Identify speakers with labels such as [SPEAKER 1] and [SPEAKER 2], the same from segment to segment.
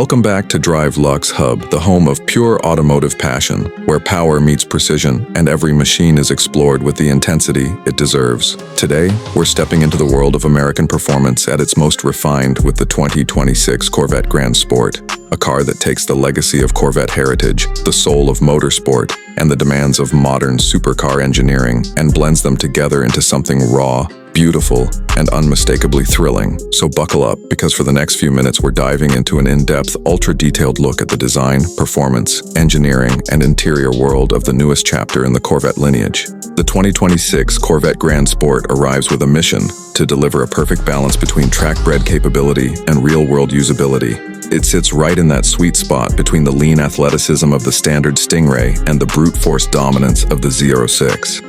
[SPEAKER 1] Welcome back to Drive Luxe Hub, the home of pure automotive passion, where power meets precision and every machine is explored with the intensity it deserves. Today, we're stepping into the world of American performance at its most refined with the 2026 Corvette Grand Sport, a car that takes the legacy of Corvette heritage, the soul of motorsport, and the demands of modern supercar engineering and blends them together into something raw, beautiful, and unmistakably thrilling. So buckle up, because for the next few minutes we're diving into an in-depth, ultra-detailed look at the design, performance, engineering, and interior world of the newest chapter in the Corvette lineage. The 2026 Corvette Grand Sport arrives with a mission to deliver a perfect balance between track-bred capability and real-world usability. It sits right in that sweet spot between the lean athleticism of the standard Stingray and the brute force dominance of the 06.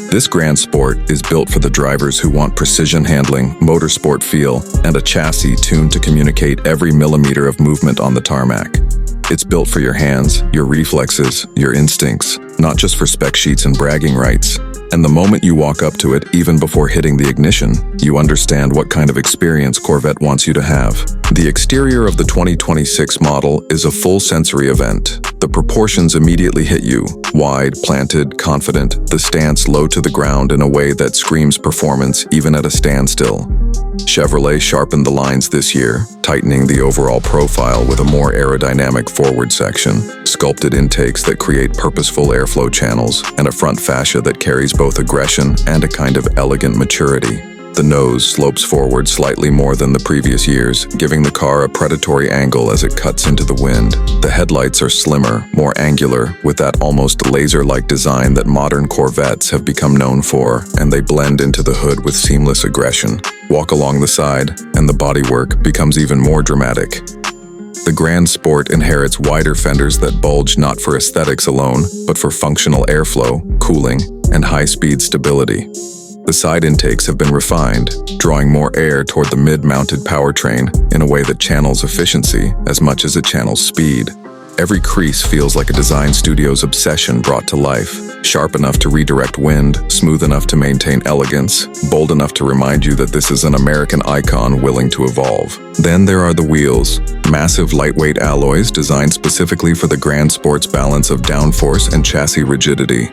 [SPEAKER 1] This Grand Sport is built for the drivers who want precision handling, motorsport feel, and a chassis tuned to communicate every millimeter of movement on the tarmac. It's built for your hands, your reflexes, your instincts, not just for spec sheets and bragging rights. And the moment you walk up to it, even before hitting the ignition, you understand what kind of experience Corvette wants you to have. The exterior of the 2026 model is a full sensory event. The proportions immediately hit you. Wide, planted, confident, the stance low to the ground in a way that screams performance even at a standstill. Chevrolet sharpened the lines this year, tightening the overall profile with a more aerodynamic forward section, sculpted intakes that create purposeful airflow channels, and a front fascia that carries both aggression and a kind of elegant maturity. The nose slopes forward slightly more than the previous years, giving the car a predatory angle as it cuts into the wind. The headlights are slimmer, more angular, with that almost laser-like design that modern Corvettes have become known for, and they blend into the hood with seamless aggression. Walk along the side, and the bodywork becomes even more dramatic. The Grand Sport inherits wider fenders that bulge not for aesthetics alone, but for functional airflow, cooling, and high-speed stability. The side intakes have been refined, drawing more air toward the mid-mounted powertrain in a way that channels efficiency as much as it channels speed. Every crease feels like a design studio's obsession brought to life, sharp enough to redirect wind, smooth enough to maintain elegance, bold enough to remind you that this is an American icon willing to evolve. Then there are the wheels, massive lightweight alloys designed specifically for the Grand Sport's balance of downforce and chassis rigidity.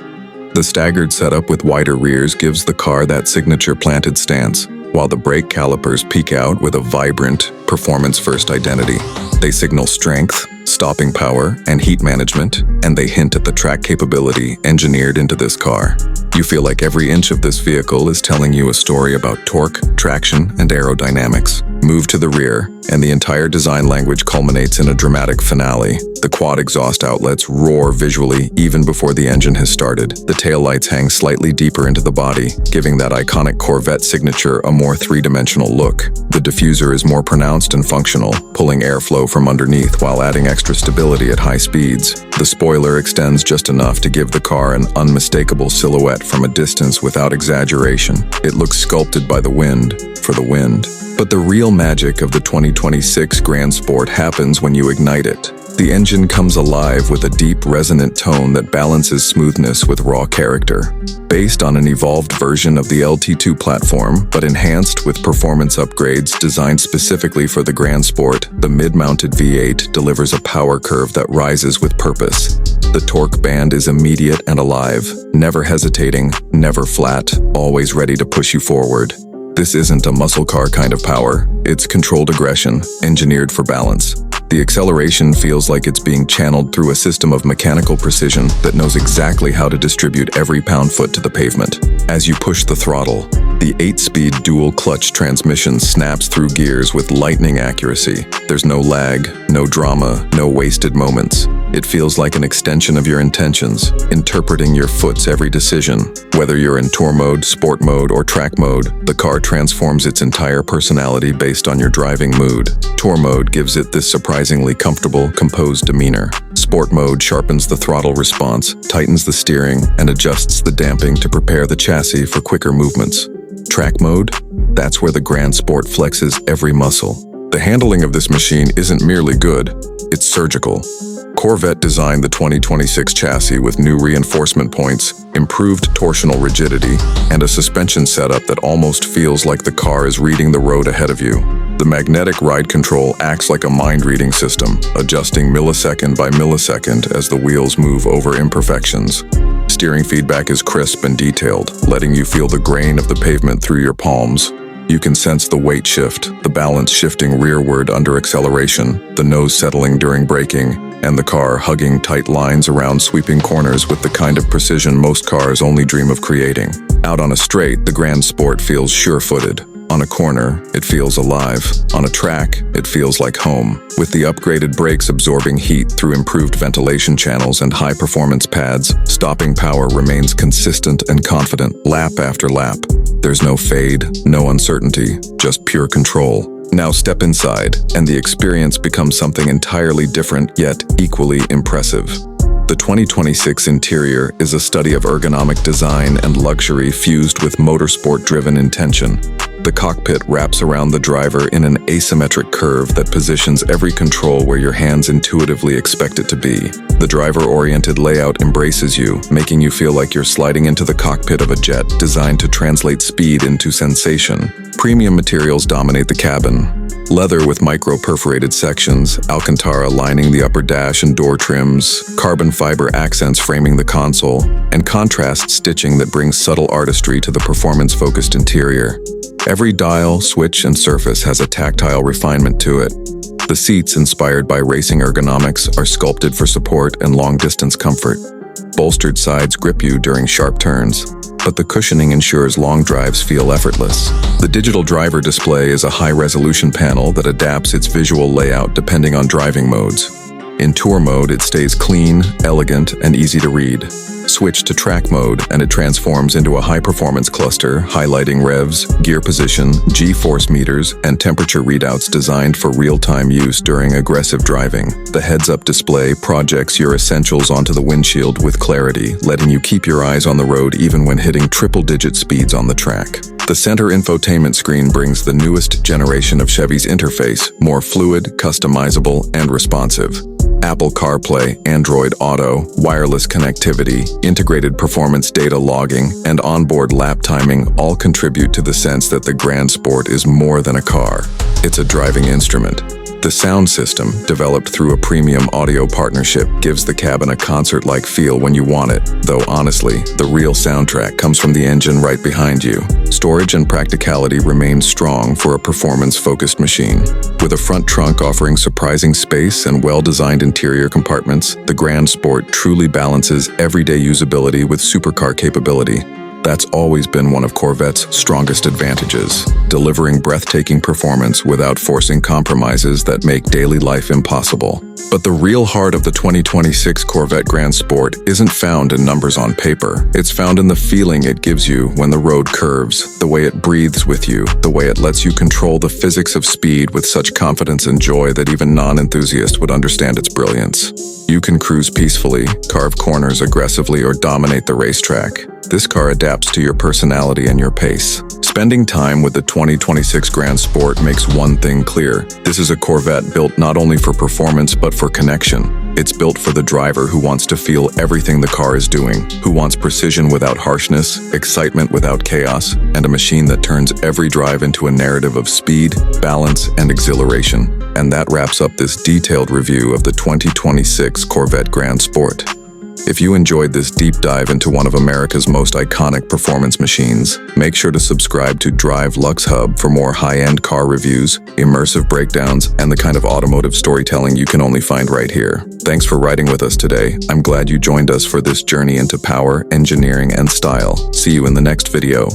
[SPEAKER 1] The staggered setup with wider rears gives the car that signature planted stance, while the brake calipers peek out with a vibrant, performance-first identity. They signal strength, stopping power, and heat management, and they hint at the track capability engineered into this car. You feel like every inch of this vehicle is telling you a story about torque, traction, and aerodynamics. Move to the rear, and the entire design language culminates in a dramatic finale. The quad exhaust outlets roar visually even before the engine has started. The taillights hang slightly deeper into the body, giving that iconic Corvette signature a more three-dimensional look. The diffuser is more pronounced and functional, pulling airflow from underneath while adding extra stability at high speeds. The spoiler extends just enough to give the car an unmistakable silhouette from a distance without exaggeration. It looks sculpted by the wind, for the wind. But the real magic of the 2026 Grand Sport happens when you ignite it. The engine comes alive with a deep, resonant tone that balances smoothness with raw character. Based on an evolved version of the LT2 platform, but enhanced with performance upgrades designed specifically for the Grand Sport, the mid-mounted V8 delivers a power curve that rises with purpose. The torque band is immediate and alive, never hesitating, never flat, always ready to push you forward. This isn't a muscle car kind of power, it's controlled aggression, engineered for balance. The acceleration feels like it's being channeled through a system of mechanical precision that knows exactly how to distribute every pound-foot to the pavement. As you push the throttle, the 8-speed dual-clutch transmission snaps through gears with lightning accuracy. There's no lag, no drama, no wasted moments. It feels like an extension of your intentions, interpreting your foot's every decision. Whether you're in tour mode, sport mode, or track mode, the car transforms its entire personality based on your driving mood. Tour mode gives it this surprisingly comfortable, composed demeanor. Sport mode sharpens the throttle response, tightens the steering, and adjusts the damping to prepare the chassis for quicker movements. Track mode? That's where the Grand Sport flexes every muscle. The handling of this machine isn't merely good, it's surgical. Corvette designed the 2026 chassis with new reinforcement points, improved torsional rigidity, and a suspension setup that almost feels like the car is reading the road ahead of you. The magnetic ride control acts like a mind-reading system, adjusting millisecond by millisecond as the wheels move over imperfections. Steering feedback is crisp and detailed, letting you feel the grain of the pavement through your palms. You can sense the weight shift, the balance shifting rearward under acceleration, the nose settling during braking, and the car hugging tight lines around sweeping corners with the kind of precision most cars only dream of creating. Out on a straight, the Grand Sport feels sure-footed. On a corner, it feels alive. On a track, it feels like home. With the upgraded brakes absorbing heat through improved ventilation channels and high-performance pads, stopping power remains consistent and confident lap after lap. There's no fade, no uncertainty, just pure control. Now step inside, and the experience becomes something entirely different yet equally impressive. The 2026 interior is a study of ergonomic design and luxury fused with motorsport-driven intention. The cockpit wraps around the driver in an asymmetric curve that positions every control where your hands intuitively expect it to be. The driver-oriented layout embraces you, making you feel like you're sliding into the cockpit of a jet designed to translate speed into sensation. Premium materials dominate the cabin. Leather with micro-perforated sections, Alcantara lining the upper dash and door trims, carbon fiber accents framing the console, and contrast stitching that brings subtle artistry to the performance-focused interior. Every dial, switch, and surface has a tactile refinement to it. The seats, inspired by racing ergonomics, are sculpted for support and long-distance comfort. Bolstered sides grip you during sharp turns, but the cushioning ensures long drives feel effortless. The digital driver display is a high-resolution panel that adapts its visual layout depending on driving modes. In Tour mode, it stays clean, elegant, and easy to read. Switch to track mode, and it transforms into a high-performance cluster, highlighting revs, gear position, G-force meters, and temperature readouts designed for real-time use during aggressive driving. The heads-up display projects your essentials onto the windshield with clarity, letting you keep your eyes on the road even when hitting triple-digit speeds on the track. The center infotainment screen brings the newest generation of Chevy's interface, more fluid, customizable, and responsive. Apple CarPlay, Android Auto, wireless connectivity, integrated performance data logging, and onboard lap timing all contribute to the sense that the Grand Sport is more than a car. It's a driving instrument. The sound system, developed through a premium audio partnership, gives the cabin a concert-like feel when you want it, though honestly, the real soundtrack comes from the engine right behind you. Storage and practicality remain strong for a performance-focused machine. With a front trunk offering surprising space and well-designed interior compartments, the Grand Sport truly balances everyday usability with supercar capability. That's always been one of Corvette's strongest advantages, delivering breathtaking performance without forcing compromises that make daily life impossible. But the real heart of the 2026 Corvette Grand Sport isn't found in numbers on paper. It's found in the feeling it gives you when the road curves, the way it breathes with you, the way it lets you control the physics of speed with such confidence and joy that even non-enthusiasts would understand its brilliance. You can cruise peacefully, carve corners aggressively, or dominate the racetrack. This car adapts to your personality and your pace. Spending time with the 2026 Grand Sport makes one thing clear. This is a Corvette built not only for performance but for connection. It's built for the driver who wants to feel everything the car is doing, who wants precision without harshness, excitement without chaos, and a machine that turns every drive into a narrative of speed, balance, and exhilaration. And that wraps up this detailed review of the 2026 Corvette Grand Sport. If you enjoyed this deep dive into one of America's most iconic performance machines, make sure to subscribe to Drive Lux Hub for more high-end car reviews, immersive breakdowns, and the kind of automotive storytelling you can only find right here. Thanks for riding with us today. I'm glad you joined us for this journey into power, engineering, and style. See you in the next video.